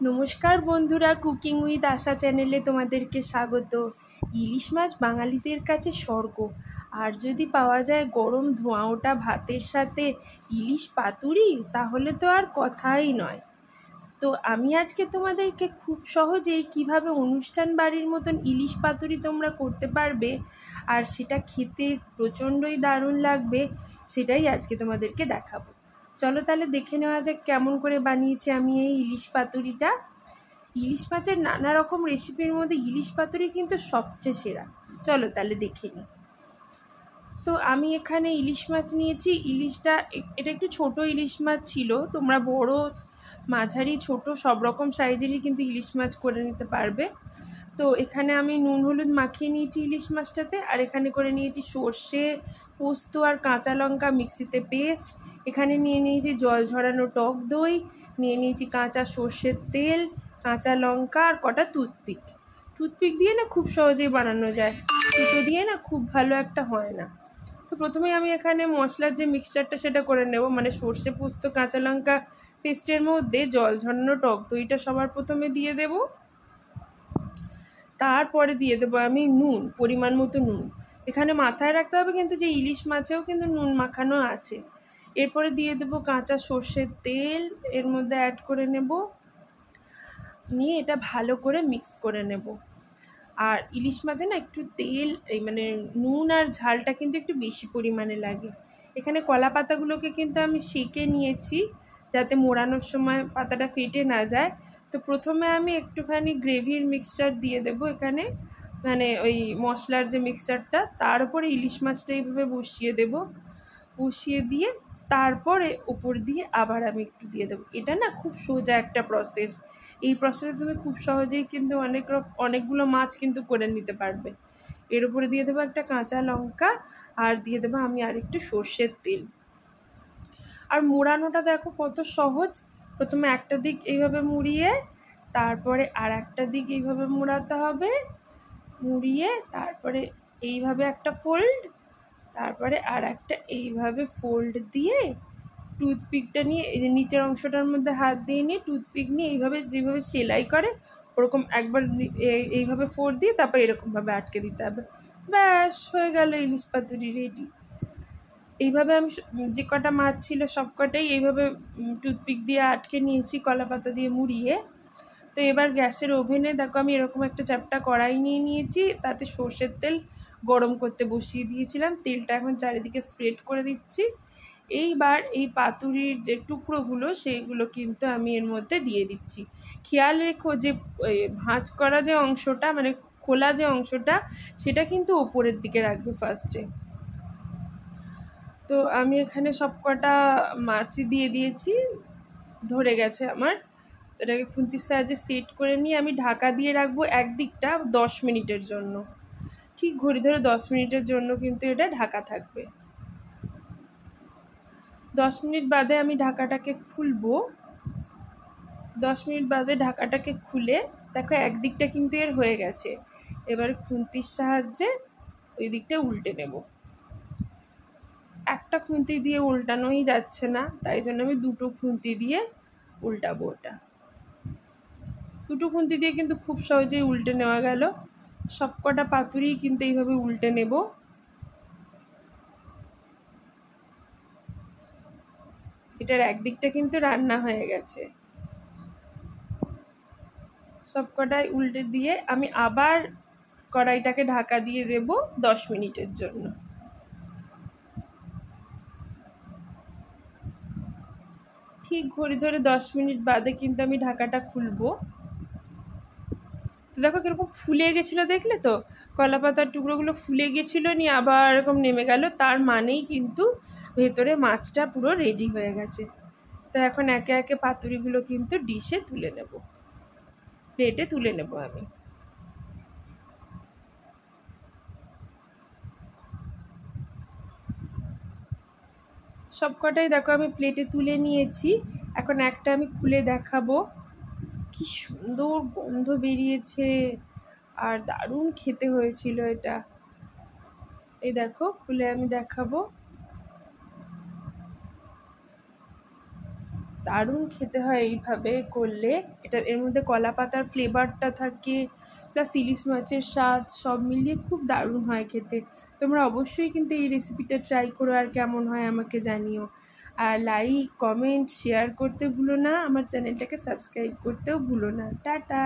নমস্কার বন্ধুরা, cooking with আশা চ্যানেলে তোমাদেরকে স্বাগত। ইলিশ মাছ বাঙালিদের কাছে স্বর্গ। আর যদি পাওয়া যায় গরম ধোঁয়া ওঠা ভাতের সাথে ইলিশ পাতুরি, তাহলে তো আর কথাই নয়। তো আমি আজকে তোমাদেরকে খুব সহজেই কিভাবে অনুষ্ঠান বাড়ির মতন ইলিশ পাতুরি তোমরা করতে পারবে আর সেটা খেতে প্রচণ্ডই দারুণ লাগবে, সেটাই আজকে তোমাদেরকে দেখাবো। চলো তাহলে দেখে নেওয়া যাক কেমন করে বানিয়েছি আমি এই ইলিশ পাতুরিটা। ইলিশ মাছের নানা রকম রেসিপির মধ্যে ইলিশ পাতুরি কিন্তু সবচেয়ে সেরা। চলো তাহলে দেখে নিই। তো আমি এখানে ইলিশ মাছ নিয়েছি। ইলিশটা এটা একটু ছোট ইলিশ মাছ ছিল। তোমরা বড়, মাঝারি, ছোট সব রকম সাইজেরই কিন্তু ইলিশ মাছ করে নিতে পারবে। তো এখানে আমি নুন হলুদ মাখিয়ে নিয়েছি ইলিশ মাছটাতে। আর এখানে করে নিয়েছি সর্ষে, পোস্ত আর কাঁচা লঙ্কা মিক্সিতে পেস্ট। এখানে নিয়ে নিয়েছি জল ঝরানো টক দই, নিয়ে নিয়েছি কাঁচা সর্ষের তেল, কাঁচা লঙ্কা আর কটা টুথপিক। টুথপিক দিয়ে না খুব সহজেই বানানো যায়, সুতো দিয়ে না খুব ভালো একটা হয় না। তো প্রথমেই আমি এখানে মশলার যে মিক্সচারটা সেটা করে নেব। মানে সর্ষে, পোস্ত, কাঁচা লঙ্কা পেস্টের মধ্যে জল ঝরানো টক দইটা সবার প্রথমে দিয়ে দেব। তারপরে দিয়ে দেবো আমি নুন, পরিমাণ মতো নুন। এখানে মাথায় রাখতে হবে কিন্তু যে ইলিশ মাছেও কিন্তু নুন মাখানো আছে। এরপরে দিয়ে দেবো কাঁচা সর্ষের তেল, এর মধ্যে অ্যাড করে নেব, নিয়ে এটা ভালো করে মিক্স করে নেব। আর ইলিশ মাছে না একটু তেল, এই মানে নুন আর ঝালটা কিন্তু একটু বেশি পরিমাণে লাগে। এখানে কলা পাতাগুলোকে কিন্তু আমি সেঁকে নিয়েছি যাতে মোড়ানোর সময় পাতাটা ফেটে না যায়। তো প্রথমে আমি একটুখানি গ্রেভির মিক্সচার দিয়ে দেবো এখানে, মানে ওই মশলার যে মিক্সচারটা, তার উপরে ইলিশ মাছটা এইভাবে বসিয়ে দেব। বসিয়ে দিয়ে তারপরে উপর দিয়ে আবার আমি একটু দিয়ে দেবো। এটা না খুব সোজা একটা প্রসেস। এই প্রসেসে তুমি খুব সহজেই কিন্তু অনেকগুলো মাছ কিন্তু করে নিতে পারবে। এর উপরে দিয়ে দেবো একটা কাঁচা লঙ্কা, আর দিয়ে দেবো আমি আর একটু সর্ষের তেল। আর মোড়ানোটা দেখো কত সহজ। প্রথমে একটা দিক এইভাবে মুড়িয়ে, তারপরে আর একটা দিক এইভাবে মোড়াতে হবে। মুড়িয়ে তারপরে এইভাবে একটা ফোল্ড, তারপরে আর একটা এইভাবে ফোল্ড দিয়ে টুথপিকটা নিয়ে এই যে নিচের অংশটার মধ্যে হাত দিয়ে নিয়ে টুথপিক নিয়ে এইভাবে যেভাবে সেলাই করে ওরকম একবার এইভাবে ফোল্ড দিয়ে তারপর এরকমভাবে আটকে দিতে হবে। ব্যাস হয়ে গেল ইলিশ পাতুরি রেডি। এইভাবে আমি যে কটা মাছ ছিল সব কটাই এইভাবে টুথপিক দিয়ে আটকে নিয়েছি কলা পাতা দিয়ে মুড়িয়ে। তো এবার গ্যাসের ওভেনে দেখো আমি এরকম একটা চ্যাপ্টা কড়াই নিয়ে নিয়েছি, তাতে সর্ষের তেল গরম করতে বসিয়ে দিয়েছিলাম। তেলটা এখন চারিদিকে স্প্রেড করে দিচ্ছি। এইবার এই পাতুরির যে টুকরোগুলো সেইগুলো কিন্তু আমি এর মধ্যে দিয়ে দিচ্ছি। খেয়াল রেখো যে ভাঁজ করা যে অংশটা, মানে খোলা যে অংশটা, সেটা কিন্তু ওপরের দিকে রাখবে ফার্স্টে। তো আমি এখানে সব কটা মাছই দিয়ে দিয়েছি, ধরে গেছে আমার। এটাকে খুন্তির সাহায্যে সেট করে নিয়ে আমি ঢাকা দিয়ে রাখবো একদিকটা 10 মিনিটের জন্য। ঠিক ঘড়ি ধরে 10 মিনিটের জন্য কিন্তু এটা ঢাকা থাকবে। 10 মিনিট বাদে আমি ঢাকাটাকে খুলবো। 10 মিনিট বাদে ঢাকাটাকে খুলে দেখো একদিকটা কিন্তু এর হয়ে গেছে। এবার খুন্তির সাহায্যে ওই দিকটা উল্টে নেব। একটা খুন্তি দিয়ে উল্টানোই যাচ্ছে না, তাই জন্য আমি দুটো খুন্তি দিয়ে উল্টাবো। ওটা দুটো খুন্তি দিয়ে কিন্তু খুব সহজেই উল্টে নেওয়া গেল। সব কটা পাতুরি কিন্তু এইভাবে উল্টে নেব। এটার একদিকটা কিন্তু রান্না হয়ে গেছে। সব কটাই উল্টে দিয়ে আমি আবার কড়াইটাকে ঢাকা দিয়ে দেব 10 মিনিটের জন্য। ঠিক ঘড়ি ধরে 10 মিনিট বাদে কিন্তু আমি ঢাকাটা খুলবো। তো দেখো কীরকম ফুলে গেছিলো, দেখলে তো কলা পাতার টুকরোগুলো ফুলে গেছিলো, নিয়ে আবার এরকম নেমে গেল। তার মানেই কিন্তু ভেতরে মাছটা পুরো রেডি হয়ে গেছে। তো এখন একে একে পাতুরিগুলো কিন্তু ডিশে তুলে নেব, প্লেটে তুলে নেব আমি। সব কটাই দেখো আমি প্লেটে তুলে নিয়েছি। এখন একটা আমি খুলে দেখাবো। কি সুন্দর গন্ধ বেরিয়েছে আর দারুণ খেতে হয়েছিল এটা। এই দেখো খুলে আমি দেখাবো। দারুণ খেতে হয় এইভাবে করলে। এর মধ্যে কলা পাতার ফ্লেভারটা থাকে, প্লাস ইলিশ মাছের স্বাদ, সব মিলিয়ে খুব দারুণ হয় খেতে। তোমরা অবশ্যই কিন্তু এই রেসিপিটা ট্রাই করো, আর কেমন হয় আমাকে জানিও। আর লাইক, কমেন্ট, শেয়ার করতে ভুলো না, আমার চ্যানেলটাকে সাবস্ক্রাইব করতেও ভুলো না। টাটা।